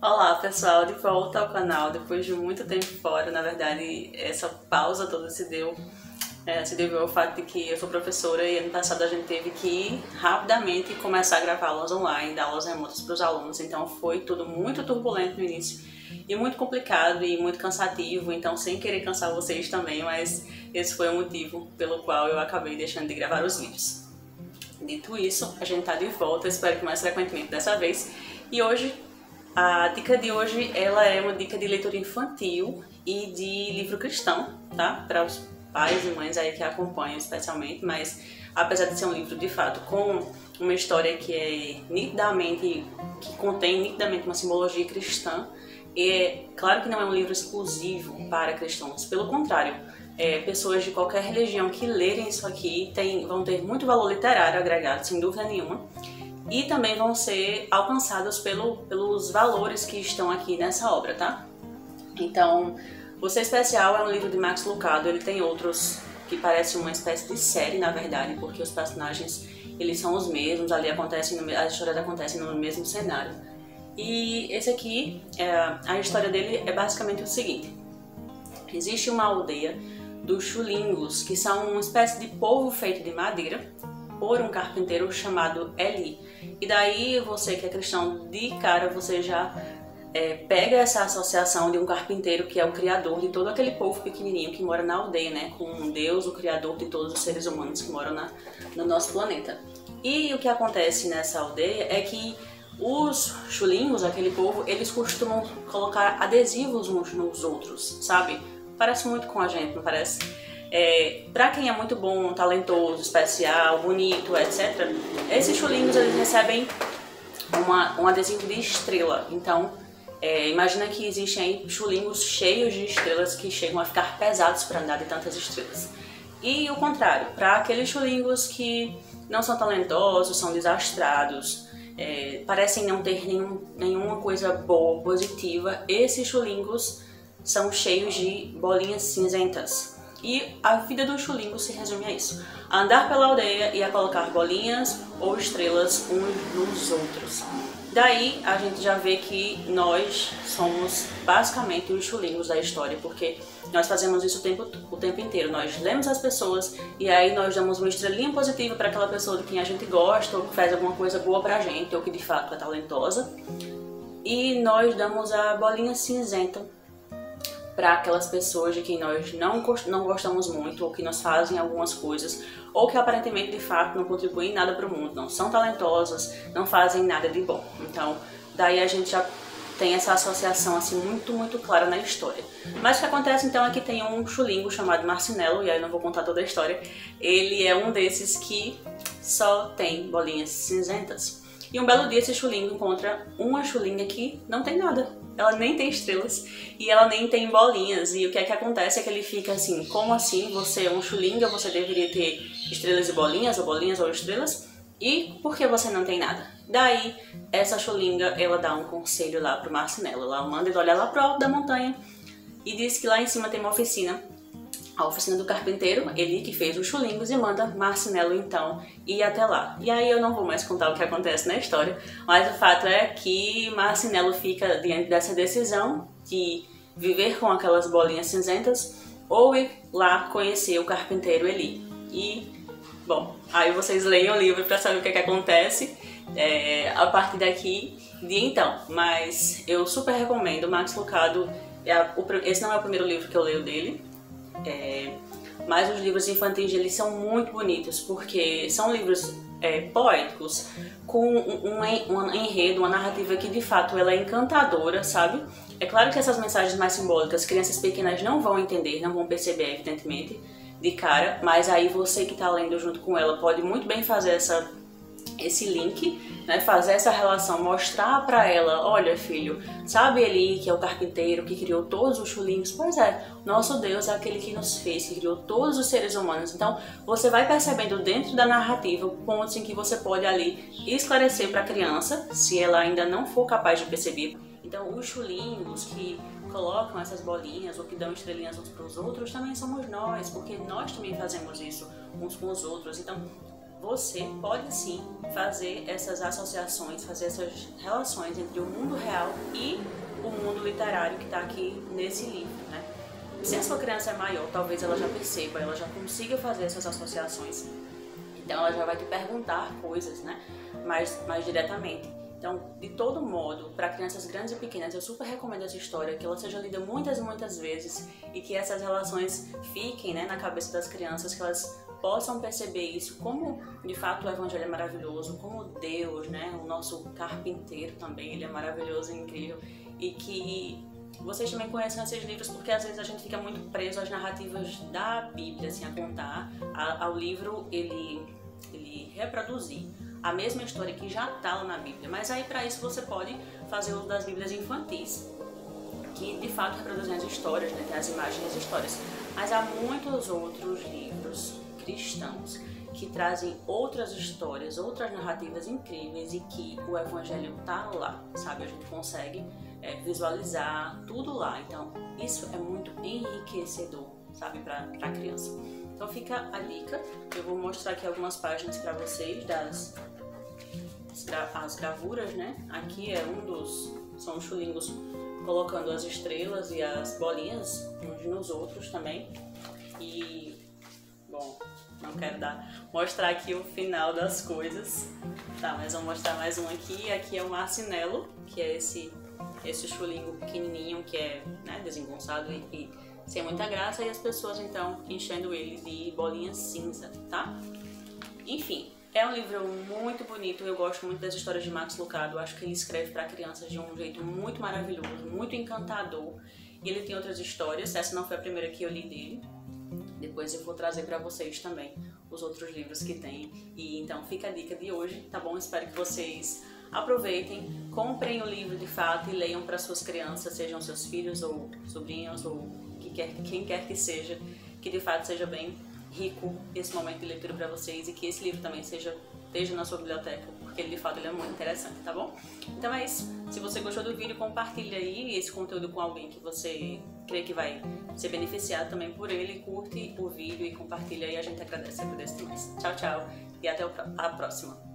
Olá pessoal, de volta ao canal depois de muito tempo fora. Na verdade, essa pausa toda se deveu ao fato de que eu sou professora e ano passado a gente teve que ir rapidamente começar a gravar aulas online, dar aulas remotas para os alunos. Então foi tudo muito turbulento no início e muito complicado e muito cansativo, então sem querer cansar vocês também, mas esse foi o motivo pelo qual eu acabei deixando de gravar os vídeos. Dito isso, a gente tá de volta, espero que mais frequentemente dessa vez. E hoje, a dica de hoje, ela é uma dica de leitura infantil e de livro cristão, tá? Para os pais e mães aí que acompanham especialmente, mas apesar de ser um livro de fato com uma história que contém nitidamente uma simbologia cristã, é claro que não é um livro exclusivo para cristãos, pelo contrário, pessoas de qualquer religião que lerem isso aqui vão ter muito valor literário agregado, sem dúvida nenhuma, e também vão ser alcançados pelos valores que estão aqui nessa obra, tá? Então, Você Especial é um livro de Max Lucado. Ele tem outros que parecem uma espécie de série, na verdade, porque os personagens eles são os mesmos, ali as histórias acontecem no mesmo cenário. E esse aqui, a história dele é basicamente o seguinte: existe uma aldeia dos Chulingos, que são uma espécie de povo feito de madeira por um carpinteiro chamado Eli. E daí você que é cristão, de cara você já pega essa associação de um carpinteiro que é o criador de todo aquele povo pequenininho que mora na aldeia, né? Com Deus, o criador de todos os seres humanos que moram no nosso planeta. E o que acontece nessa aldeia é que os chulingos, aquele povo, eles costumam colocar adesivos uns nos outros, sabe? Parece muito com a gente, não parece? Pra quem é muito bom, talentoso, especial, bonito, etc., esses chulingos eles recebem um adesivo de estrela. Então, imagina que existem aí chulingos cheios de estrelas que chegam a ficar pesados para andar de tantas estrelas. E o contrário, para aqueles chulingos que não são talentosos, são desastrados, parecem não ter nenhuma coisa boa, positiva, esses chulingos são cheios de bolinhas cinzentas. E a vida dos chulingos se resume a isso: a andar pela aldeia e a colocar bolinhas ou estrelas uns nos outros. Daí a gente já vê que nós somos basicamente os chulingos da história, porque nós fazemos isso o tempo inteiro. Nós lemos as pessoas e aí nós damos uma estrelinha positiva para aquela pessoa de quem a gente gosta, ou que faz alguma coisa boa pra gente, ou que de fato é talentosa. E nós damos a bolinha cinzenta para aquelas pessoas de quem nós não gostamos muito, ou que nos fazem algumas coisas, ou que aparentemente de fato não contribuem em nada para o mundo, não são talentosas, não fazem nada de bom. Então, daí a gente já tem essa associação assim muito clara na história. Mas o que acontece então é que tem um chulingo chamado Marcinelo, e aí eu não vou contar toda a história. Ele é um desses que só tem bolinhas cinzentas. E um belo dia esse chulingo encontra uma chulinga que não tem nada. Ela nem tem estrelas e ela nem tem bolinhas. E o que é que acontece é que ele fica assim: como assim? Você é um chulinga, você deveria ter estrelas e bolinhas ou estrelas? E por que você não tem nada? Daí, essa chulinga, ela dá um conselho lá pro Marcinelo. Ela manda ele olhar lá pro alto da montanha e diz que lá em cima tem uma oficina. A oficina do carpinteiro, ele que fez os chulingos, e manda Marcinelo então ir até lá. E aí eu não vou mais contar o que acontece na história, mas o fato é que Marcinelo fica diante dessa decisão de viver com aquelas bolinhas cinzentas ou ir lá conhecer o carpinteiro Eli. E, bom, aí vocês leiam o livro para saber o que acontece a partir daqui de então. Mas eu super recomendo. Max Lucado, esse não é o primeiro livro que eu leio dele. Mas os livros infantis eles são muito bonitos, porque são livros poéticos, com um enredo, uma narrativa que de fato ela é encantadora, sabe? É claro que essas mensagens mais simbólicas, crianças pequenas não vão entender, não vão perceber evidentemente de cara, mas aí você que está lendo junto com ela pode muito bem fazer esse link, né, fazer essa relação, mostrar pra ela: olha filho, sabe Eli que é o carpinteiro que criou todos os chulingos? Pois é, nosso Deus é aquele que nos fez, que criou todos os seres humanos. Então você vai percebendo dentro da narrativa pontos em que você pode ali esclarecer pra criança, se ela ainda não for capaz de perceber. Então os chulingos que colocam essas bolinhas ou que dão estrelinhas uns para os outros também somos nós, porque nós também fazemos isso uns com os outros. Então você pode sim fazer essas associações, fazer essas relações entre o mundo real e o mundo literário que está aqui nesse livro, né? Se a sua criança é maior, talvez ela já perceba, ela já consiga fazer essas associações. Então ela já vai te perguntar coisas, né? mais diretamente. Então, de todo modo, para crianças grandes e pequenas, eu super recomendo essa história, que ela seja lida muitas e muitas vezes e que essas relações fiquem, né, na cabeça das crianças, que elas possam perceber isso, como de fato o Evangelho é maravilhoso, como Deus, né, o nosso carpinteiro também, ele é maravilhoso e incrível, e que vocês também conheçam esses livros, porque às vezes a gente fica muito preso às narrativas da Bíblia, assim, a contar, ao livro ele reproduzir a mesma história que já está lá na Bíblia. Mas aí para isso você pode fazer uso das Bíblias infantis, que de fato reproduzem as histórias, né? Tem as imagens e as histórias. Mas há muitos outros livros cristãos que trazem outras histórias, outras narrativas incríveis e que o Evangelho tá lá, sabe? A gente consegue visualizar tudo lá. Então isso é muito enriquecedor, sabe, para a criança. Então fica a dica. Eu vou mostrar aqui algumas páginas para vocês as gravuras, né? Aqui é são os chulingos colocando as estrelas e as bolinhas uns nos outros também. E, bom, não quero mostrar aqui o final das coisas, tá? Mas vou mostrar mais um aqui. Aqui é o marcinelo, que é esse chulingo pequenininho que é, né, desengonçado e sem muita graça, e as pessoas então enchendo ele de bolinhas cinza, tá? Enfim, é um livro muito bonito, eu gosto muito das histórias de Max Lucado, eu acho que ele escreve para crianças de um jeito muito maravilhoso, muito encantador, e ele tem outras histórias, essa não foi a primeira que eu li dele, depois eu vou trazer para vocês também os outros livros que tem, e então fica a dica de hoje, tá bom? Espero que vocês aproveitem, comprem o livro de fato e leiam para suas crianças, sejam seus filhos ou sobrinhos ou quem quer que seja, que de fato seja bem rico esse momento de leitura para vocês e que esse livro também esteja na sua biblioteca, porque ele de fato ele é muito interessante, tá bom? Então é isso. Se você gostou do vídeo, compartilha aí esse conteúdo com alguém que você crê que vai ser beneficiado também por ele, curte o vídeo e compartilha aí, a gente agradece demais. Tchau, tchau e até a próxima.